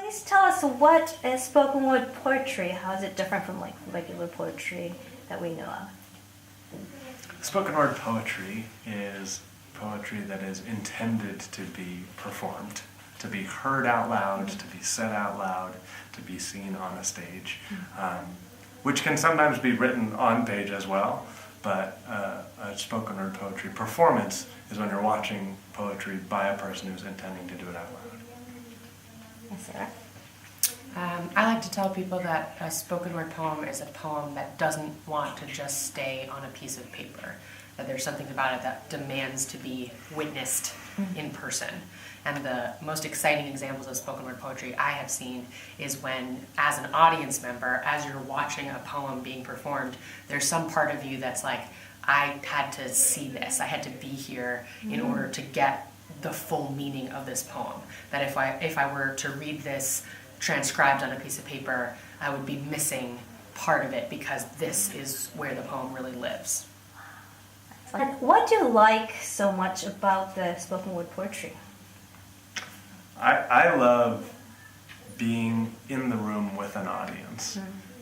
please tell us what is spoken word poetry? How is it different from like regular poetry that we know of? Spoken word poetry is poetry that is intended to be performed, to be heard out loud, to be said out loud, to be seen on a stage, which can sometimes be written on page as well, but a spoken word poetry performance is when you're watching poetry by a person who's intending to do it out loud. Yes, Sarah? I like to tell people that a spoken word poem is a poem that doesn't want to just stay on a piece of paper, that there's something about it that demands to be witnessed in person. And the most exciting examples of spoken word poetry I have seen is when, as an audience member, as you're watching a poem being performed, there's some part of you that's like, I had to see this, I had to be here in order to get the full meaning of this poem. That if I were to read this transcribed on a piece of paper, I would be missing part of it because this is where the poem really lives. And what do you like so much about the spoken word poetry? I love being in the room with an audience.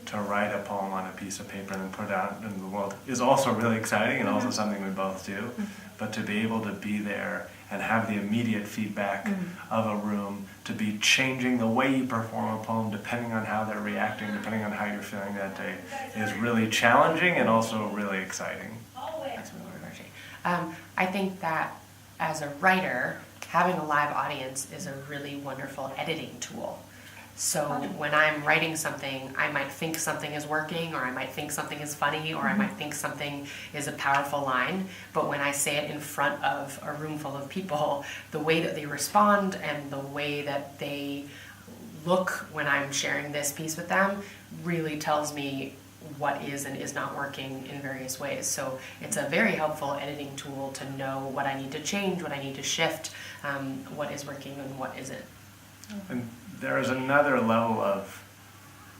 To write a poem on a piece of paper and then put it out into the world is also really exciting and also something we both do. But to be able to be there and have the immediate feedback of a room, to be changing the way you perform a poem depending on how they're reacting, depending on how you're feeling that day, is really challenging and also really exciting. That's what we're watching. I think that as a writer, having a live audience is a really wonderful editing tool. So when I'm writing something, I might think something is working, or I might think something is funny, or I might think something is a powerful line. But when I say it in front of a room full of people, the way that they respond and the way that they look when I'm sharing this piece with them really tells me what is and is not working in various ways. So it's a very helpful editing tool to know what I need to change, what I need to shift, what is working and what isn't. And there is another level of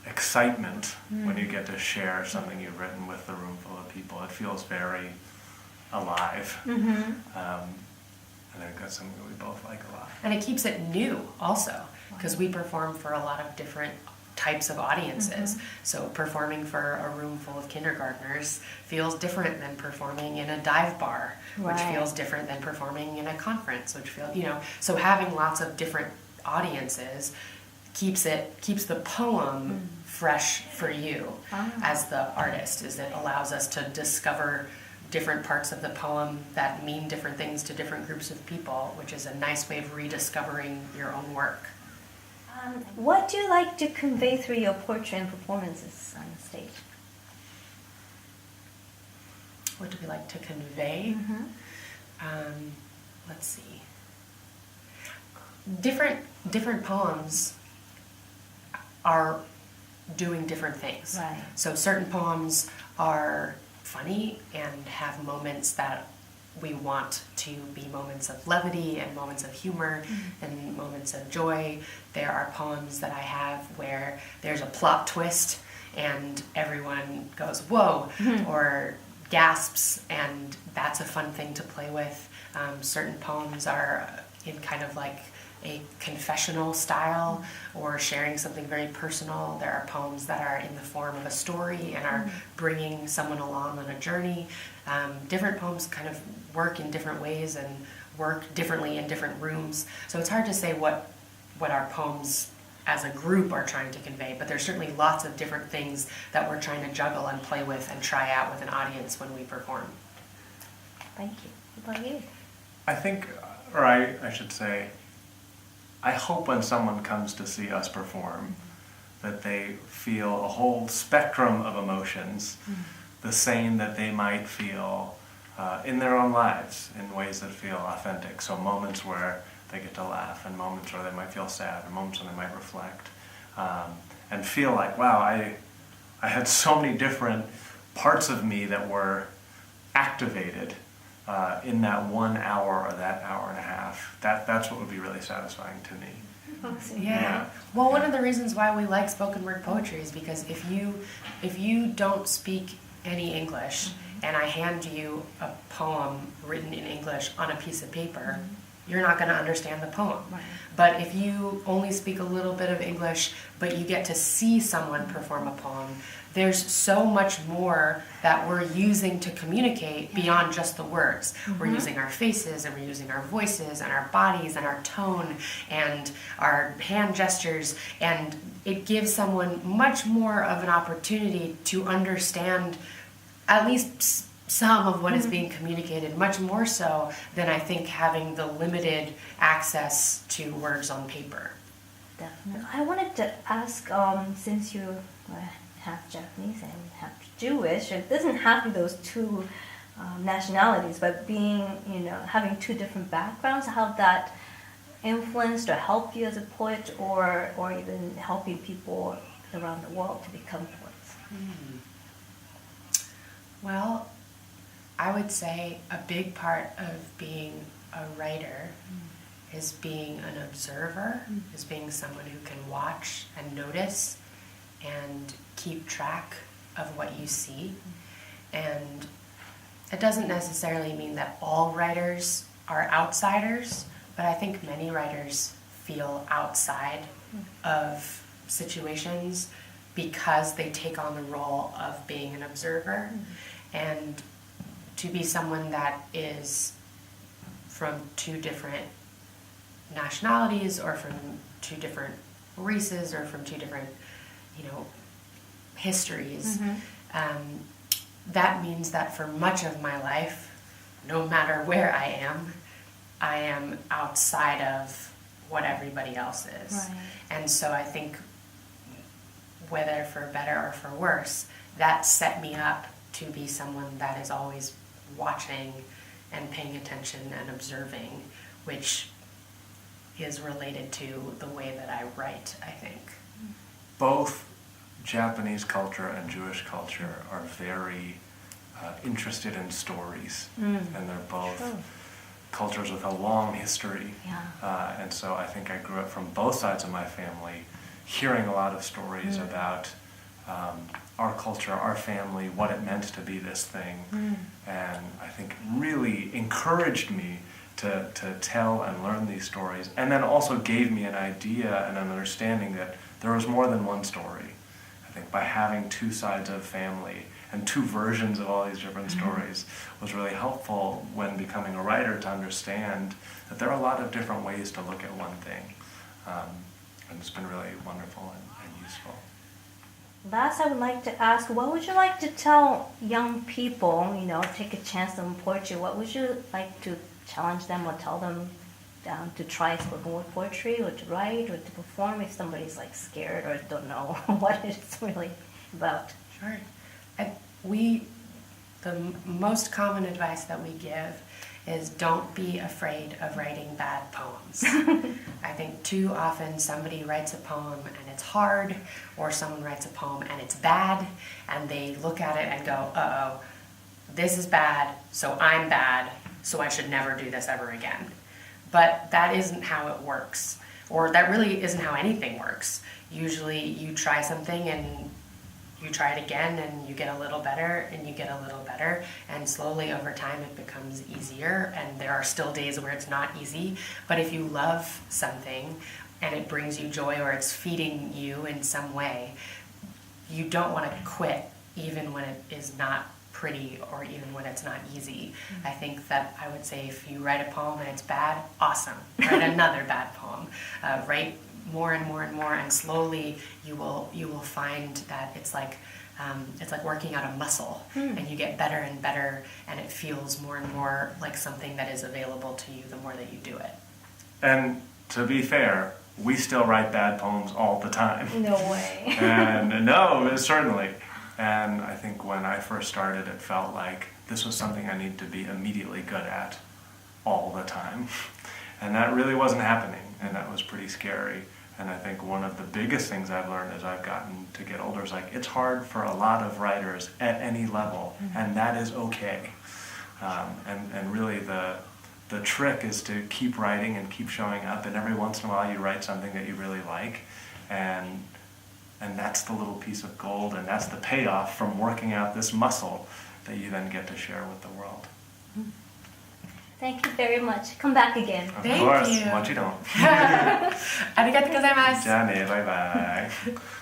excitement when you get to share something you've written with a room full of people. It feels very alive. And I think that's something we both like a lot. And it keeps it new also, because we perform for a lot of different types of audiences. So performing for a room full of kindergartners feels different than performing in a dive bar, which feels different than performing in a conference, which feels, so having lots of different audiences keeps the poem fresh for you as the artist. Is it allows us to discover different parts of the poem that mean different things to different groups of people, which is a nice way of rediscovering your own work. What do you like to convey through your poetry and performances on the stage? What do we like to convey? Let's see. Different poems are doing different things. Right. So certain poems are funny and have moments that we want to be moments of levity and moments of humor and moments of joy. There are poems that I have where there's a plot twist and everyone goes, whoa, or gasps, and that's a fun thing to play with. Certain poems are in kind of like a confessional style or sharing something very personal. There are poems that are in the form of a story and are bringing someone along on a journey. Different poems kind of work in different ways and work differently in different rooms. So it's hard to say what our poems as a group are trying to convey, but there's certainly lots of different things that we're trying to juggle and play with and try out with an audience when we perform. Thank you. What about you? I think, or I should say, I hope when someone comes to see us perform that they feel a whole spectrum of emotions, the same that they might feel in their own lives in ways that feel authentic. So moments where they get to laugh, and moments where they might feel sad, and moments when they might reflect, and feel like, wow, I had so many different parts of me that were activated in that 1 hour or that hour and a half. That's what would be really satisfying to me. Awesome. Yeah. Well, one of the reasons why we like spoken word poetry is because if you don't speak any English and I hand you a poem written in English on a piece of paper, you're not going to understand the poem. Right. But if you only speak a little bit of English, but you get to see someone perform a poem, there's so much more that we're using to communicate beyond just the words. We're using our faces, and we're using our voices and our bodies and our tone and our hand gestures, and it gives someone much more of an opportunity to understand at least some of what is being communicated, much more so than I think having the limited access to words on paper. Definitely. I wanted to ask, since you half Japanese and half Jewish, it doesn't have those two nationalities, but being, having two different backgrounds, how that influenced or helped you as a poet, or even helping people around the world to become poets? Well, I would say a big part of being a writer is being an observer, is being someone who can watch and notice and keep track of what you see. And it doesn't necessarily mean that all writers are outsiders, but I think many writers feel outside of situations because they take on the role of being an observer. And to be someone that is from two different nationalities, or from two different races, or from two different histories, that means that for much of my life, no matter where I am outside of what everybody else is. Right. And so I think, whether for better or for worse, that set me up to be someone that is always watching and paying attention and observing, which is related to the way that I write, I think. Both Japanese culture and Jewish culture are very interested in stories, and they're both cultures with a long history. Yeah. And so I think I grew up from both sides of my family hearing a lot of stories about our culture, our family, what it meant to be this thing, and I think really encouraged me to tell and learn these stories, and then also gave me an idea and an understanding that there was more than one story. I think by having two sides of family and two versions of all these different stories was really helpful when becoming a writer, to understand that there are a lot of different ways to look at one thing, and it's been really wonderful and useful. Last, I would like to ask, what would you like to tell young people, take a chance on poetry? What would you like to challenge them or tell them to try spoken word poetry, or to write, or to perform, if somebody's scared or don't know what it's really about? Sure. The most common advice that we give is, don't be afraid of writing bad poems. I think too often somebody writes a poem and it's hard, or someone writes a poem and it's bad, and they look at it and go, uh-oh, this is bad, so I'm bad, so I should never do this ever again. But that isn't how it works, or that really isn't how anything works. Usually you try something and you try it again, and you get a little better, and you get a little better, and slowly over time it becomes easier, and there are still days where it's not easy. But if you love something and it brings you joy, or it's feeding you in some way, you don't want to quit even when it is not pretty, or even when it's not easy. I think that I would say, if you write a poem and it's bad, awesome. Write another bad poem. Write more and more and more, and slowly you will find that it's like working out a muscle, and you get better and better, and it feels more and more like something that is available to you the more that you do it. And to be fair, we still write bad poems all the time. No way. And no, certainly. And I think when I first started, it felt like this was something I needed to be immediately good at all the time. And that really wasn't happening, and that was pretty scary. And I think one of the biggest things I've learned as I've gotten to get older is it's hard for a lot of writers at any level, and that is okay. And really the trick is to keep writing and keep showing up, and every once in a while you write something that you really like, and that's the little piece of gold, and that's the payoff from working out this muscle that you then get to share with the world. Thank you very much. Come back again. Of Thank course, you. もちろん。ありがとうございます。じゃあね、バイバイ。